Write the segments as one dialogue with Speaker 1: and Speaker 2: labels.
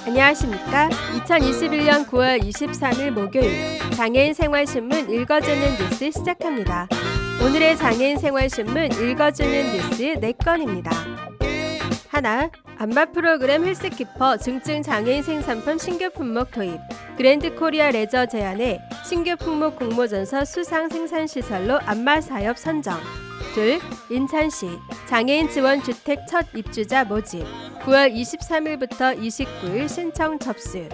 Speaker 1: 안녕하십니까? 2021년 9월 23일 목요일 장애인 생활신문 읽어주는 뉴스 시작합니다. 오늘의 장애인 생활신문 읽어주는 뉴스 4건입니다. 하나, 안마 프로그램 헬스키퍼 중증 장애인 생산품 신규 품목 도입, 그랜드 코리아 레저 제안에 신규 품목 공모전서 수상 생산시설로 안마 사업 선정. 둘, 인천시 장애인 지원 주택 첫 입주자 모집, 9월 23일부터 29일 신청 접수.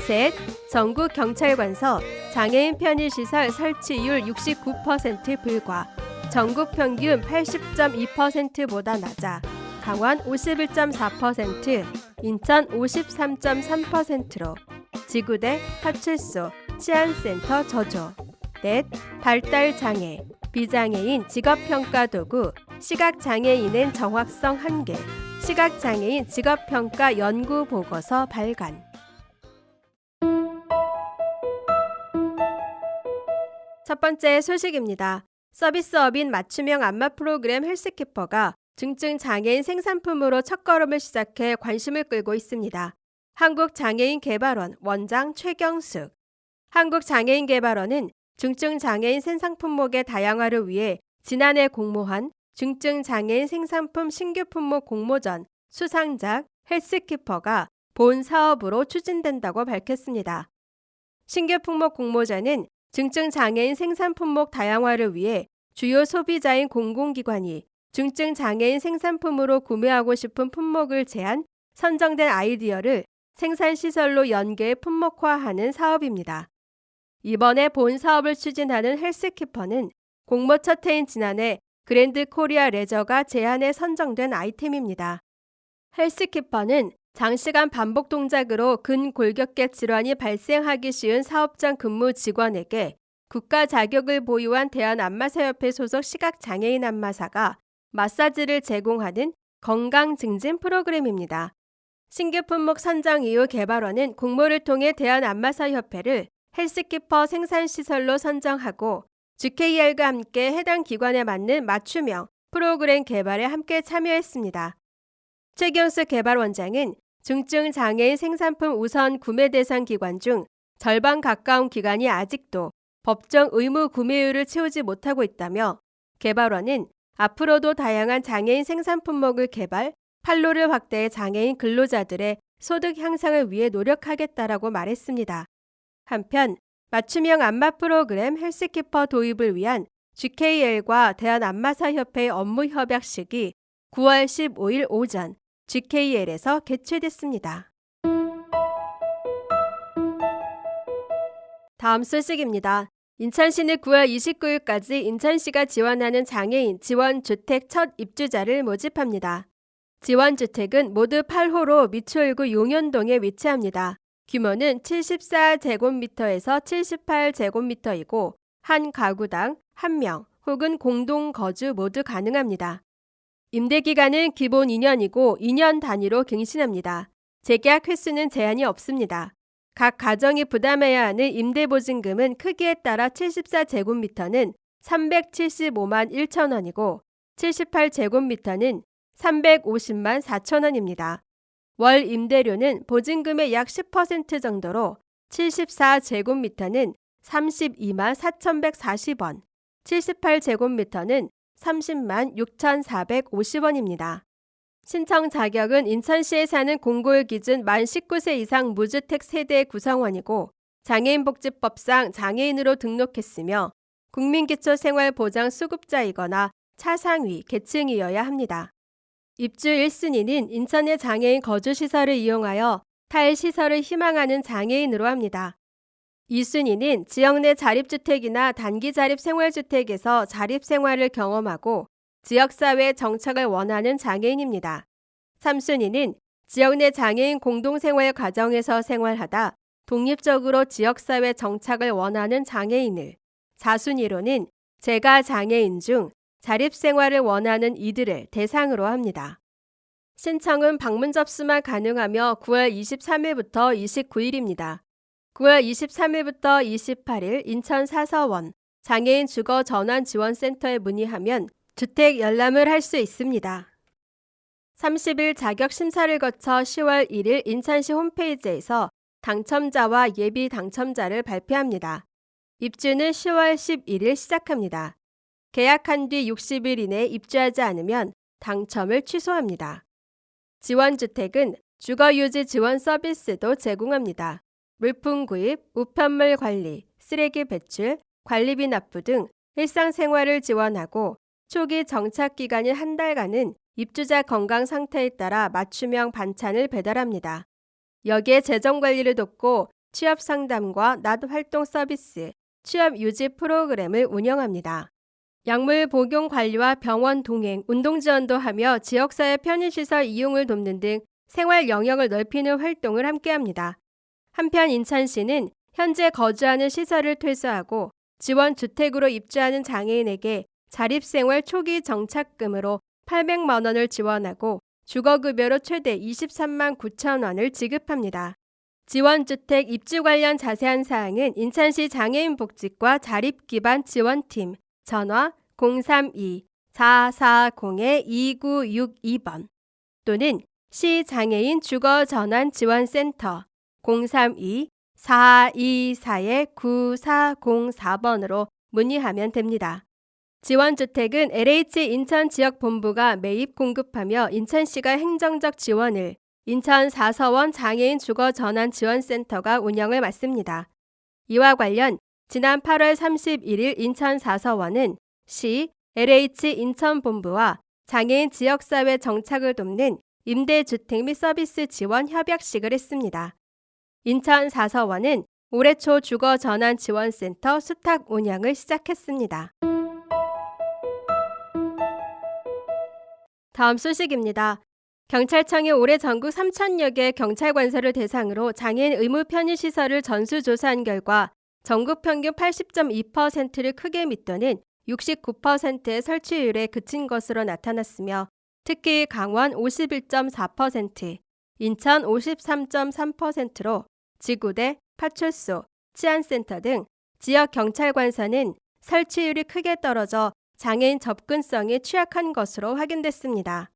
Speaker 1: 셋, 전국 경찰관서 장애인 편의시설 설치율 69% 불과, 전국 평균 80.2%보다 낮아 강원 51.4%, 인천 53.3%로 지구대, 파출소, 치안센터 저조. 넷, 발달장애, 비장애인 직업평가 도구, 시각장애인은 정확성 한계, 시각장애인 직업평가 연구보고서 발간. 첫 번째 소식입니다. 서비스업인 맞춤형 안마 프로그램 헬스키퍼가 중증 장애인 생산품으로 첫걸음을 시작해 관심을 끌고 있습니다. 한국장애인개발원 원장 최경숙. 한국장애인개발원은 중증 장애인 생산품목의 다양화를 위해 지난해 공모한 중증 장애인 생산품 신규 품목 공모전 수상작 헬스키퍼가 본 사업으로 추진된다고 밝혔습니다. 신규 품목 공모전은 중증 장애인 생산품목 다양화를 위해 주요 소비자인 공공기관이 중증 장애인 생산품으로 구매하고 싶은 품목을 제안, 선정된 아이디어를 생산시설로 연계 품목화하는 사업입니다. 이번에 본 사업을 추진하는 헬스키퍼는 공모 첫 해인 지난해 그랜드 코리아 레저가 제안에 선정된 아이템입니다. 헬스키퍼는 장시간 반복 동작으로 근골격계 질환이 발생하기 쉬운 사업장 근무 직원에게 국가 자격을 보유한 대한안마사협회 소속 시각장애인 안마사가 마사지를 제공하는 건강 증진 프로그램입니다. 신규 품목 선정 이후 개발원은 공모를 통해 대한안마사협회를 헬스키퍼 생산시설로 선정하고 GKR과 함께 해당 기관에 맞는 맞춤형 프로그램 개발에 함께 참여했습니다. 최경수 개발원장은 중증 장애인 생산품 우선 구매 대상 기관 중 절반 가까운 기관이 아직도 법정 의무 구매율을 채우지 못하고 있다며, 개발원은 앞으로도 다양한 장애인 생산품목을 개발, 판로를 확대해 장애인 근로자들의 소득 향상을 위해 노력하겠다라고 말했습니다. 한편 맞춤형 안마 프로그램 헬스키퍼 도입을 위한 GKL과 대한안마사협회의 업무 협약식이 9월 15일 오전 GKL에서 개최됐습니다. 다음 소식입니다. 인천시는 9월 29일까지 인천시가 지원하는 장애인 지원주택 첫 입주자를 모집합니다. 지원주택은 모두 8호로 미추홀구 용현동에 위치합니다. 규모는 74제곱미터에서 78제곱미터이고 한 가구당 1명 혹은 공동 거주 모두 가능합니다. 임대기간은 기본 2년이고 2년 단위로 갱신합니다. 재계약 횟수는 제한이 없습니다. 각 가정이 부담해야 하는 임대보증금은 크기에 따라 74제곱미터는 375만 1천 원이고 78제곱미터는 350만 4천 원입니다. 월 임대료는 보증금의 약 10% 정도로 74제곱미터는 32만 4,140원, 78제곱미터는 30만 6,450원입니다. 신청 자격은 인천시에 사는 공고일 기준 만 19세 이상 무주택 세대 구성원이고 장애인복지법상 장애인으로 등록했으며 국민기초생활보장 수급자이거나 차상위 계층이어야 합니다. 입주 1순위는 인천의 장애인 거주시설을 이용하여 탈시설을 희망하는 장애인으로 합니다. 2순위는 지역 내 자립주택이나 단기자립생활주택에서 자립생활을 경험하고 지역사회에 정착을 원하는 장애인입니다. 3순위는 지역 내 장애인 공동생활 과정에서 생활하다 독립적으로 지역사회 정착을 원하는 장애인을, 4순위로는 재가장애인 중 자립생활을 원하는 이들을 대상으로 합니다. 신청은 방문 접수만 가능하며 9월 23일부터 29일입니다. 9월 23일부터 28일 인천 사서원 장애인 주거 전환 지원센터에 문의하면 주택 열람을 할 수 있습니다. 30일 자격 심사를 거쳐 10월 1일 인천시 홈페이지에서 당첨자와 예비 당첨자를 발표합니다. 입주는 10월 11일 시작합니다. 계약한 뒤 60일 이내에 입주하지 않으면 당첨을 취소합니다. 지원주택은 주거유지 지원 서비스도 제공합니다. 물품 구입, 우편물 관리, 쓰레기 배출, 관리비 납부 등 일상생활을 지원하고 초기 정착 기간인 한 달간은 입주자 건강 상태에 따라 맞춤형 반찬을 배달합니다. 여기에 재정 관리를 돕고 취업 상담과 낮 활동 서비스, 취업 유지 프로그램을 운영합니다. 약물 복용 관리와 병원 동행, 운동 지원도 하며 지역사회 편의시설 이용을 돕는 등 생활 영역을 넓히는 활동을 함께합니다. 한편 인천시는 현재 거주하는 시설을 퇴소하고 지원주택으로 입주하는 장애인에게 자립생활 초기 정착금으로 800만 원을 지원하고 주거급여로 최대 23만 9천 원을 지급합니다. 지원주택 입주 관련 자세한 사항은 인천시 장애인복지과 자립기반 지원팀 전화 032-440-2962번 또는 시장애인 주거전환지원센터 032-424-9404번으로 문의하면 됩니다. 지원주택은 LH 인천지역본부가 매입 공급하며 인천시가 행정적 지원을 인천 4서원 장애인 주거전환지원센터가 운영을 맡습니다. 이와 관련 지난 8월 31일 인천 4서원은 시, LH 인천본부와 장애인 지역사회 정착을 돕는 임대주택 및 서비스 지원 협약식을 했습니다. 인천 4서원은 올해 초 주거전환지원센터 수탁 운영을 시작했습니다. 다음 소식입니다. 경찰청이 올해 전국 3,000여 개 경찰관서를 대상으로 장애인 의무 편의시설을 전수조사한 결과 전국 평균 80.2%를 크게 밑도는 69%의 설치율에 그친 것으로 나타났으며 특히 강원 51.4%, 인천 53.3%로 지구대, 파출소, 치안센터 등 지역 경찰관서는 설치율이 크게 떨어져 장애인 접근성이 취약한 것으로 확인됐습니다.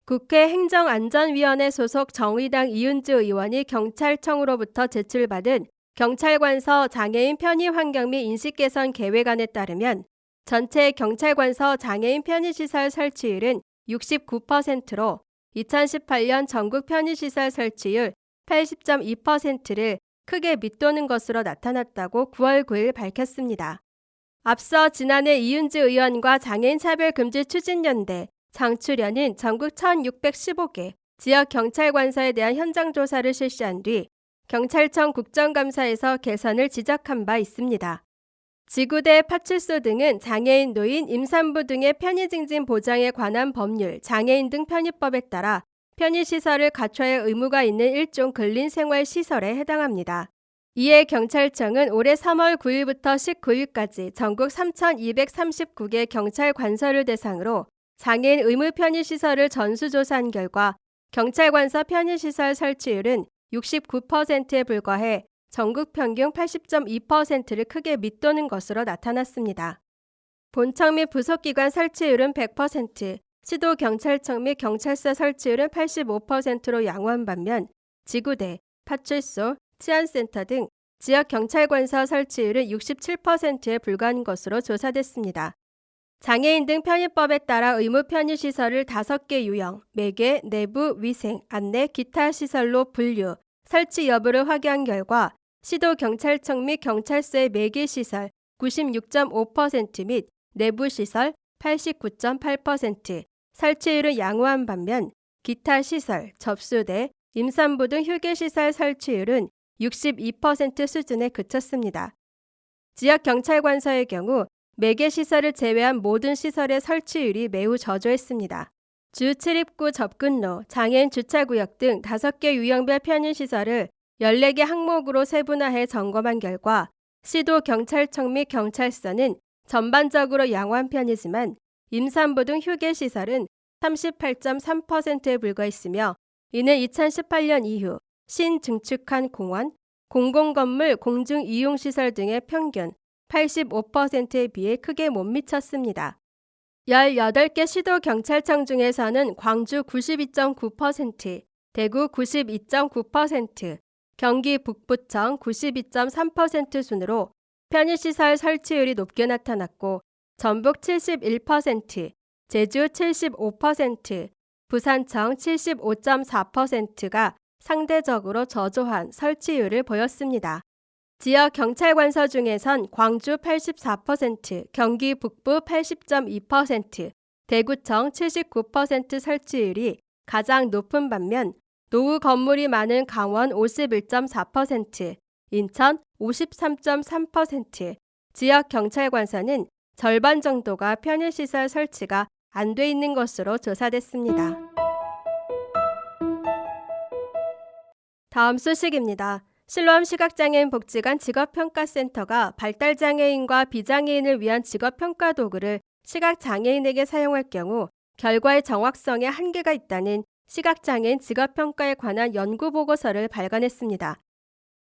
Speaker 1: 국회 행정안전위원회 소속 정의당 이은주 의원이 경찰청으로부터 제출받은 경찰관서 장애인 편의 환경 및 인식 개선 계획안에 따르면 전체 경찰관서 장애인 편의시설 설치율은 69%로 2018년 전국 편의시설 설치율 80.2%를 크게 밑도는 것으로 나타났다고 9월 9일 밝혔습니다. 앞서 지난해 이은주 의원과 장애인차별금지추진연대, 장출연은 전국 1,615개 지역 경찰관서에 대한 현장 조사를 실시한 뒤 경찰청 국정감사에서 개선을 지적한 바 있습니다. 지구대, 파출소 등은 장애인, 노인, 임산부 등의 편의 증진 보장에 관한 법률, 장애인 등 편의법에 따라 편의시설을 갖춰야 할 의무가 있는 일종 근린생활시설에 해당합니다. 이에 경찰청은 올해 3월 9일부터 19일까지 전국 3,239개 경찰관서를 대상으로 장애인 의무 편의시설을 전수조사한 결과 경찰관서 편의시설 설치율은 69%에 불과해 전국 평균 80.2%를 크게 밑도는 것으로 나타났습니다. 본청 및 부속기관 설치율은 100%, 시도경찰청 및 경찰서 설치율은 85%로 양호한 반면 지구대, 파출소, 치안센터 등 지역 경찰관서 설치율은 67%에 불과한 것으로 조사됐습니다. 장애인 등 편의법에 따라 의무 편의시설을 5개 유형, 매개, 내부, 위생, 안내, 기타 시설로 분류, 설치 여부를 확인한 결과 시도경찰청 및 경찰서의 매개시설 96.5% 및 내부시설 89.8%, 설치율은 양호한 반면 기타 시설, 접수대, 임산부 등 휴게시설 설치율은 62% 수준에 그쳤습니다. 지역 경찰관서의 경우 매개시설을 제외한 모든 시설의 설치율이 매우 저조했습니다. 주 출입구 접근로, 장애인 주차구역 등 5개 유형별 편의시설을 14개 항목으로 세분화해 점검한 결과 시도경찰청 및 경찰서는 전반적으로 양호한 편이지만 임산부 등 휴게시설은 38.3%에 불과했으며 이는 2018년 이후 신증축한 공원, 공공건물 공중이용시설 등의 평균 85%에 비해 크게 못 미쳤습니다. 18개 시도경찰청 중에서는 광주 92.9%, 대구 92.9%, 경기 북부청 92.3% 순으로 편의시설 설치율이 높게 나타났고 전북 71%, 제주 75%, 부산청 75.4%가 상대적으로 저조한 설치율을 보였습니다. 지역 경찰관서 중에선 광주 84%, 경기 북부 80.2%, 대구청 79% 설치율이 가장 높은 반면 노후 건물이 많은 강원 51.4%, 인천 53.3%, 지역 경찰관서는 절반 정도가 편의시설 설치가 안 돼 있는 것으로 조사됐습니다. 다음 소식입니다. 실로암 시각장애인 복지관 직업평가센터가 발달장애인과 비장애인을 위한 직업평가 도구를 시각장애인에게 사용할 경우 결과의 정확성에 한계가 있다는 시각장애인 직업평가에 관한 연구보고서를 발간했습니다.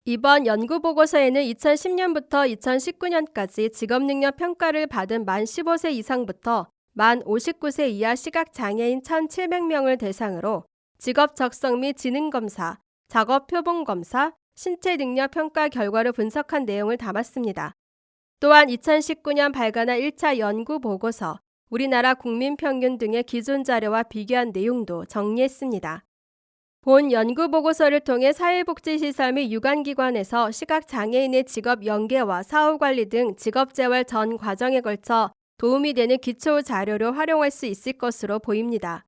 Speaker 1: 이번 연구보고서에는 2010년부터 2019년까지 직업능력 평가를 받은 만 15세 이상부터 만 59세 이하 시각장애인 1,700명을 대상으로 직업 적성 및 지능검사, 작업 표본검사, 신체 능력 평가 결과를 분석한 내용을 담았습니다. 또한 2019년 발간한 1차 연구 보고서, 우리나라 국민 평균 등의 기존 자료와 비교한 내용도 정리했습니다. 본 연구 보고서를 통해 사회복지시설 및 유관기관에서 시각장애인의 직업 연계와 사후관리 등 직업재활 전 과정에 걸쳐 도움이 되는 기초 자료로 활용할 수 있을 것으로 보입니다.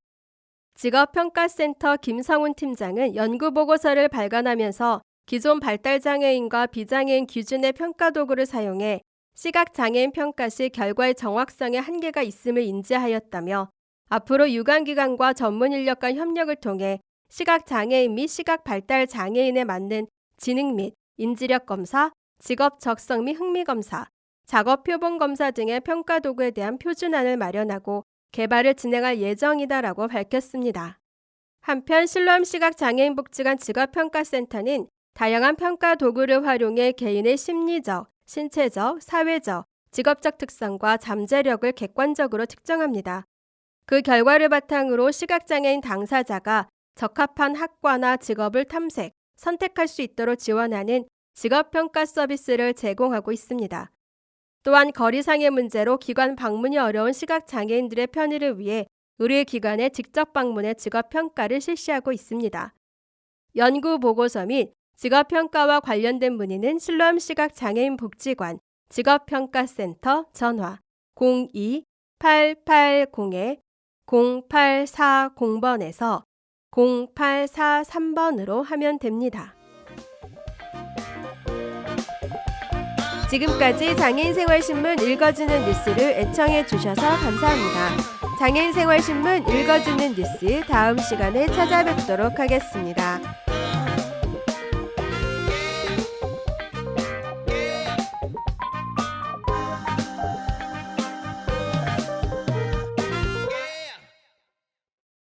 Speaker 1: 직업평가센터 김성훈 팀장은 연구 보고서를 발간하면서 기존 발달장애인과 비장애인 기준의 평가 도구를 사용해 시각장애인 평가 시 결과의 정확성에 한계가 있음을 인지하였다며 앞으로 유관기관과 전문 인력 간 협력을 통해 시각장애인 및 시각발달장애인에 맞는 지능 및 인지력 검사, 직업 적성 및 흥미 검사, 작업 표본 검사 등의 평가 도구에 대한 표준안을 마련하고 개발을 진행할 예정이다라고 밝혔습니다. 한편 실로암 시각장애인 복지관 직업평가센터는 다양한 평가 도구를 활용해 개인의 심리적, 신체적, 사회적, 직업적 특성과 잠재력을 객관적으로 측정합니다. 그 결과를 바탕으로 시각장애인 당사자가 적합한 학과나 직업을 탐색, 선택할 수 있도록 지원하는 직업평가 서비스를 제공하고 있습니다. 또한 거리상의 문제로 기관 방문이 어려운 시각장애인들의 편의를 위해 의료기관에 직접 방문해 직업평가를 실시하고 있습니다. 연구 보고서 및 직업평가와 관련된 문의는 실로암 시각장애인 복지관 직업평가센터 전화 02-880-0840번에서 0843번으로 하면 됩니다. 지금까지 장애인생활신문 읽어주는 뉴스를 애청해 주셔서 감사합니다. 장애인생활신문 읽어주는 뉴스 다음 시간에 찾아뵙도록 하겠습니다.